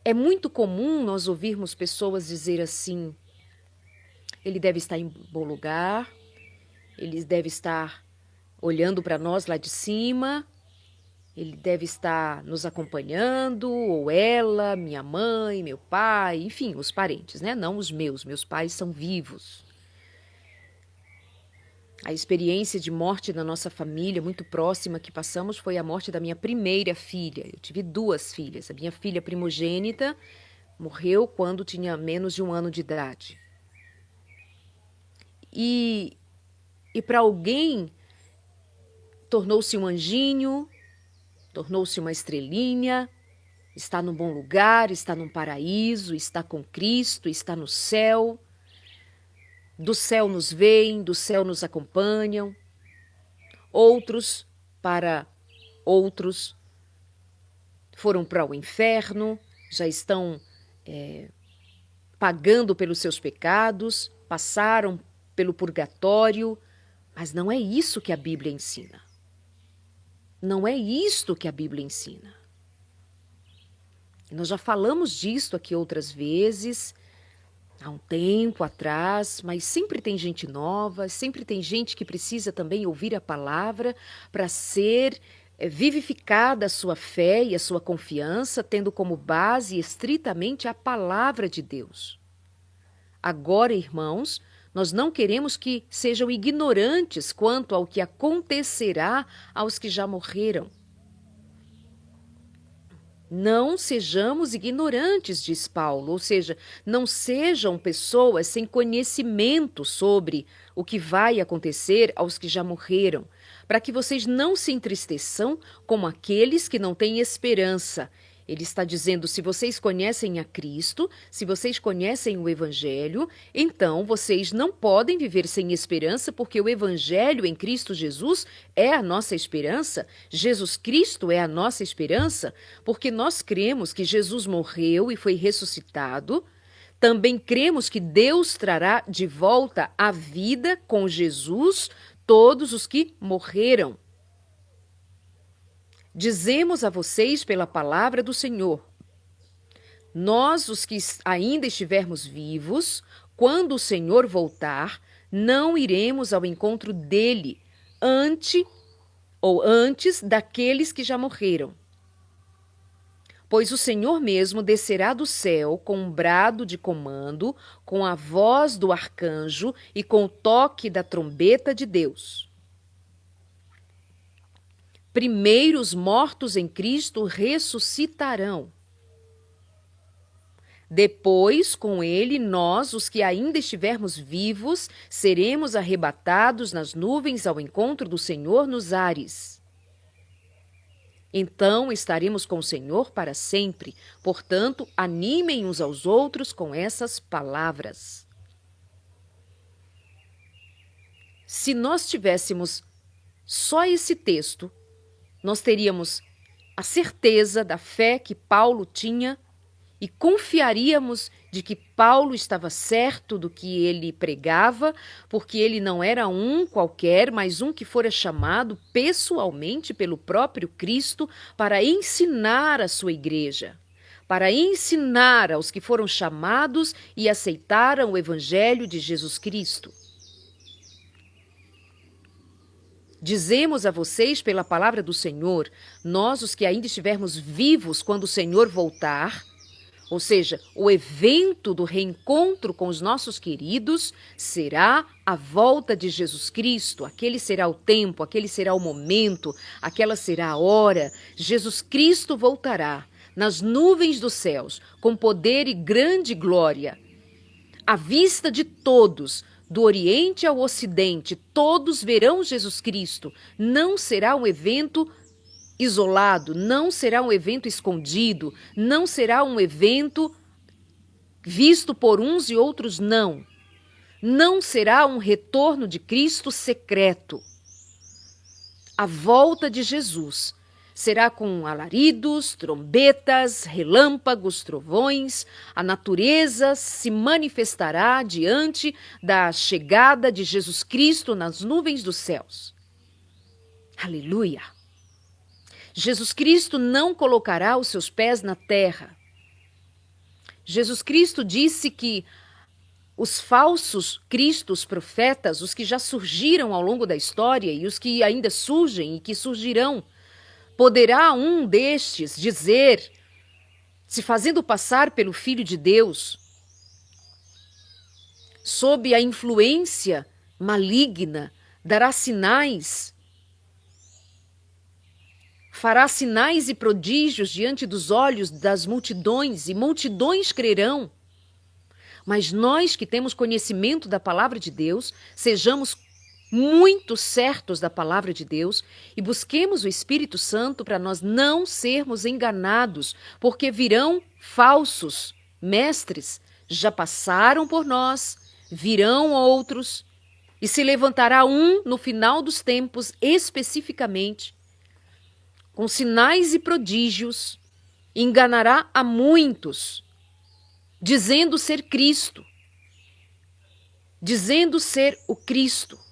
É muito comum nós ouvirmos pessoas dizer assim: ele deve estar em bom lugar, ele deve estar olhando para nós lá de cima, ele deve estar nos acompanhando, ou ela, minha mãe, meu pai, enfim, os parentes, né? Não os meus pais são vivos. A experiência de morte da nossa família, muito próxima que passamos, foi a morte da minha primeira filha. Eu tive duas filhas. A minha filha primogênita morreu quando tinha menos de 1 ano de idade. E para alguém, tornou-se um anjinho, tornou-se uma estrelinha, está num bom lugar, está num paraíso, está com Cristo, está no céu. Do céu nos veem, do céu nos acompanham. Outros, para outros, foram para o inferno, já estão pagando pelos seus pecados, passaram pelo purgatório, mas não é isso que a Bíblia ensina. Não é isto que a Bíblia ensina. Nós já falamos disto aqui outras vezes, há um tempo atrás, mas sempre tem gente nova, sempre tem gente que precisa também ouvir a palavra para ser vivificada a sua fé e a sua confiança, tendo como base estritamente a palavra de Deus. Agora, irmãos, nós não queremos que sejam ignorantes quanto ao que acontecerá aos que já morreram. Não sejamos ignorantes, diz Paulo, ou seja, não sejam pessoas sem conhecimento sobre o que vai acontecer aos que já morreram, para que vocês não se entristeçam como aqueles que não têm esperança. Ele está dizendo, se vocês conhecem a Cristo, se vocês conhecem o Evangelho, então vocês não podem viver sem esperança, porque o Evangelho em Cristo Jesus é a nossa esperança, Jesus Cristo é a nossa esperança, porque nós cremos que Jesus morreu e foi ressuscitado, também cremos que Deus trará de volta à vida com Jesus todos os que morreram. Dizemos a vocês pela palavra do Senhor, nós, os que ainda estivermos vivos, quando o Senhor voltar, não iremos ao encontro dele antes daqueles que já morreram. Pois o Senhor mesmo descerá do céu com um brado de comando, com a voz do arcanjo e com o toque da trombeta de Deus. Primeiro os mortos em Cristo ressuscitarão. Depois, com ele, nós, os que ainda estivermos vivos, seremos arrebatados nas nuvens ao encontro do Senhor nos ares. Então estaremos com o Senhor para sempre. Portanto, animem uns aos outros com essas palavras. Se nós tivéssemos só esse texto, nós teríamos a certeza da fé que Paulo tinha e confiaríamos de que Paulo estava certo do que ele pregava, porque ele não era um qualquer, mas um que fora chamado pessoalmente pelo próprio Cristo para ensinar a sua igreja, para ensinar aos que foram chamados e aceitaram o Evangelho de Jesus Cristo. Dizemos a vocês pela palavra do Senhor, nós os que ainda estivermos vivos quando o Senhor voltar, ou seja, o evento do reencontro com os nossos queridos será a volta de Jesus Cristo. Aquele será o tempo, aquele será o momento, aquela será a hora. Jesus Cristo voltará nas nuvens dos céus, com poder e grande glória. À vista de todos, do Oriente ao Ocidente, todos verão Jesus Cristo. Não será um evento isolado, não será um evento escondido, não será um evento visto por uns e outros não. Não será um retorno de Cristo secreto. A volta de Jesus será com alaridos, trombetas, relâmpagos, trovões. A natureza se manifestará diante da chegada de Jesus Cristo nas nuvens dos céus. Aleluia! Jesus Cristo não colocará os seus pés na terra. Jesus Cristo disse que os falsos cristos profetas, os que já surgiram ao longo da história e os que ainda surgem e que surgirão, poderá um destes dizer, se fazendo passar pelo Filho de Deus, sob a influência maligna, dará sinais, fará sinais e prodígios diante dos olhos das multidões, e multidões crerão. Mas nós que temos conhecimento da palavra de Deus, sejamos muito certos da palavra de Deus e busquemos o Espírito Santo para nós não sermos enganados, porque virão falsos mestres, já passaram por nós, virão outros, e se levantará um no final dos tempos especificamente, com sinais e prodígios, enganará a muitos, dizendo ser Cristo, dizendo ser o Cristo.